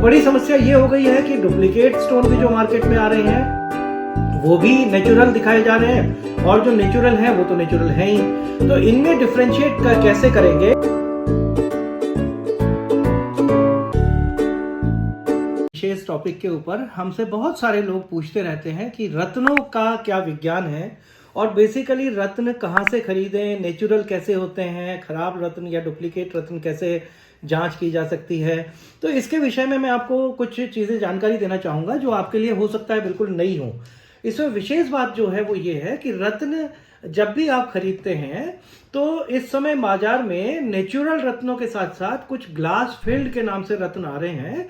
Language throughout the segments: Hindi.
बड़ी समस्या ये हो गई है कि डुप्लीकेट स्टोन भी जो मार्केट में आ रहे हैं वो भी नेचुरल दिखाए जा रहे हैं, और जो नेचुरल है वो तो नेचुरल है ही। तो इनमें डिफरेंशिएट कैसे करेंगे, विशेष टॉपिक के ऊपर हमसे बहुत सारे लोग पूछते रहते हैं कि रत्नों का क्या विज्ञान है, और बेसिकली रत्न कहाँ से खरीदें, नेचुरल कैसे होते हैं, खराब रत्न या डुप्लीकेट रत्न कैसे जांच की जा सकती है। तो इसके विषय में मैं आपको कुछ चीज़ें जानकारी देना चाहूँगा जो आपके लिए हो सकता है बिल्कुल नई हो। इसमें विशेष बात जो है वो ये है कि रत्न जब भी आप खरीदते हैं तो इस समय बाजार में नेचुरल रत्नों के साथ साथ कुछ ग्लास फील्ड के नाम से रत्न आ रहे हैं।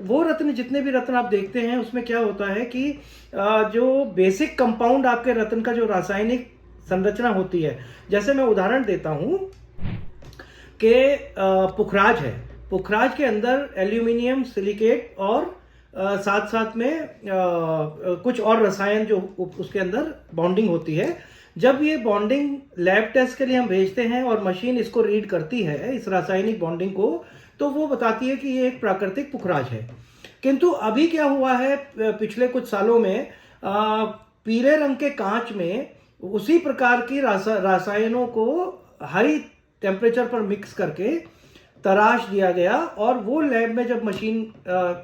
वो रत्न, जितने भी रत्न आप देखते हैं उसमें क्या होता है कि जो बेसिक कंपाउंड आपके रत्न का जो रासायनिक संरचना होती है, जैसे मैं उदाहरण देता हूं कि पुखराज है, पुखराज के अंदर एल्यूमिनियम सिलिकेट और साथ साथ में कुछ और रसायन जो उसके अंदर बॉन्डिंग होती है। जब ये बॉन्डिंग लैब टेस्ट के लिए हम भेजते हैं और मशीन इसको रीड करती है, इस रासायनिक बॉन्डिंग को, तो वो बताती है कि ये एक प्राकृतिक पुखराज है। किंतु अभी क्या हुआ है, पिछले कुछ सालों में पीले रंग के कांच में उसी प्रकार की रसायनों को हाई टेम्परेचर पर मिक्स करके तराश दिया गया, और वो लैब में जब मशीन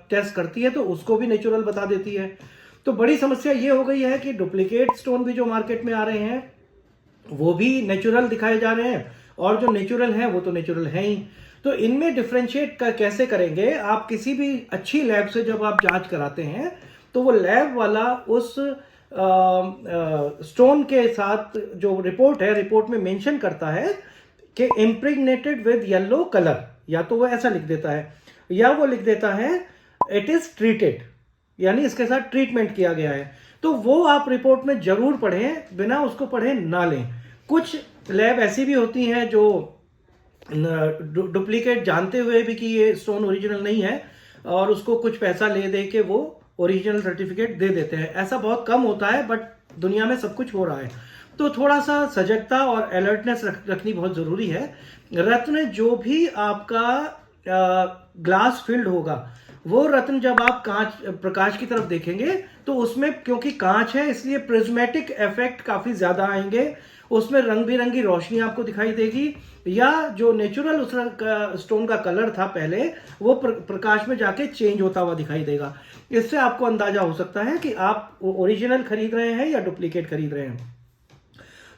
टेस्ट करती है तो उसको भी नेचुरल बता देती है। तो बड़ी समस्या ये हो गई है कि डुप्लीकेट स्टोन भी जो मार्केट में आ रहे हैं वो भी नेचुरल दिखाए जा रहे हैं, और जो नेचुरल है वो तो नेचुरल है ही। तो इनमें डिफरेंशिएट कैसे करेंगे आप? किसी भी अच्छी लैब से जब आप जांच कराते हैं तो वो लैब वाला उस स्टोन के साथ जो रिपोर्ट है, रिपोर्ट में मेंशन करता है कि इम्प्रेग्नेटेड विद येलो कलर, या तो वो ऐसा लिख देता है या वो लिख देता है इट इज ट्रीटेड, यानी इसके साथ ट्रीटमेंट किया गया है। तो वो आप रिपोर्ट में जरूर पढ़ें, बिना उसको पढ़े ना लें। कुछ लैब ऐसी भी होती हैं जो डुप्लीकेट जानते हुए भी कि ये स्टोन ओरिजिनल नहीं है और उसको कुछ पैसा ले दे के वो ओरिजिनल सर्टिफिकेट दे देते हैं। ऐसा बहुत कम होता है, बट दुनिया में सब कुछ हो रहा है। तो थोड़ा सा सजगता और अलर्टनेस रखनी बहुत जरूरी है। रत्न जो भी आपका ग्लास फील्ड होगा, वो रत्न जब आप प्रकाश की तरफ देखेंगे तो उसमें, क्योंकि कांच है इसलिए प्रिज्मेटिक इफेक्ट काफी ज्यादा आएंगे, उसमें रंग बिरंगी रोशनी आपको दिखाई देगी, या जो नेचुरल उस स्टोन का कलर था पहले वो प्रकाश में जाके चेंज होता हुआ दिखाई देगा। इससे आपको अंदाजा हो सकता है कि आप ओरिजिनल खरीद रहे हैं या डुप्लीकेट खरीद रहे हैं।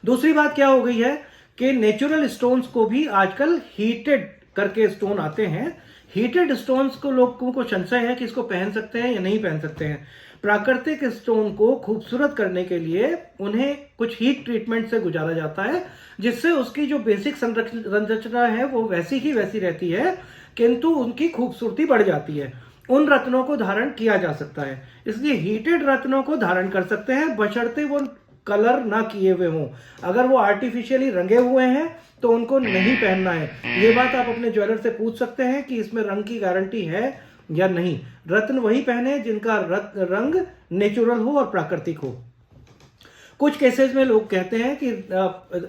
दूसरी बात क्या हो गई है कि नेचुरल स्टोन्स को भी आजकल हीटेड करके स्टोन आते हैं। हीटेड स्टोन्स को लोगों को संशय है कि इसको पहन सकते हैं या नहीं पहन सकते हैं। प्राकृतिक स्टोन को खूबसूरत करने के लिए उन्हें कुछ हीट ट्रीटमेंट से गुजारा जाता है, जिससे उसकी जो बेसिक संरचना है वो वैसी ही वैसी रहती है, किंतु उनकी खूबसूरती बढ़ जाती है। उन रत्नों को धारण किया जा सकता है, इसलिए हीटेड रत्नों को धारण कर सकते हैं, बशर्ते वो कलर ना किए हुए हों। अगर वो आर्टिफिशियली रंगे हुए हैं तो उनको नहीं पहनना है। ये बात आप अपने ज्वेलर से पूछ सकते हैं कि इसमें रंग की गारंटी है या नहीं। रत्न वही पहने जिनका रंग नेचुरल हो और प्राकृतिक हो। कुछ केसेस में लोग कहते हैं कि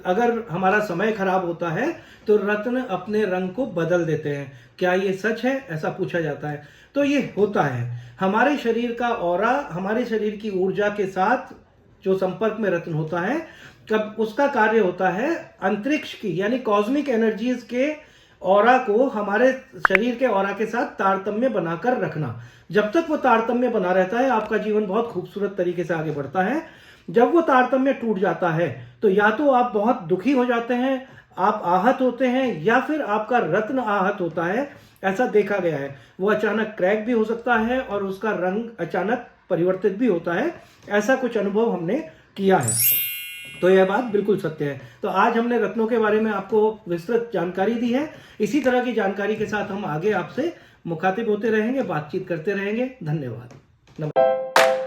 अगर हमारा समय खराब होता है तो रत्न अपने रंग को बदल देते हैं। क्या ये सच है? ऐसा पूछा जाता है। तो ये होता है। हमारे शरीर का ऑरा, हमारे शरीर की ऊर्जा के साथ जो संपर्क में रत्न होता है, कब उसका कार्य होता है अंतरिक्ष की, यानी कॉस्मिक एनर्जीज के ऑरा को हमारे शरीर के ऑरा के साथ तारतम्य बनाकर रखना। जब तक वो तारतम्य बना रहता है आपका जीवन बहुत खूबसूरत तरीके से आगे बढ़ता है। जब वो तारतम्य टूट जाता है तो या तो आप बहुत दुखी हो जाते हैं, आप आहत होते हैं, या फिर आपका रत्न आहत होता है। ऐसा देखा गया है। वो अचानक क्रैक भी हो सकता है और उसका रंग अचानक परिवर्तित भी होता है। ऐसा कुछ अनुभव हमने किया है, तो यह बात बिल्कुल सत्य है। तो आज हमने रत्नों के बारे में आपको विस्तृत जानकारी दी है। इसी तरह की जानकारी के साथ हम आगे आपसे मुखातिब होते रहेंगे, बातचीत करते रहेंगे। धन्यवाद। नमस्कार।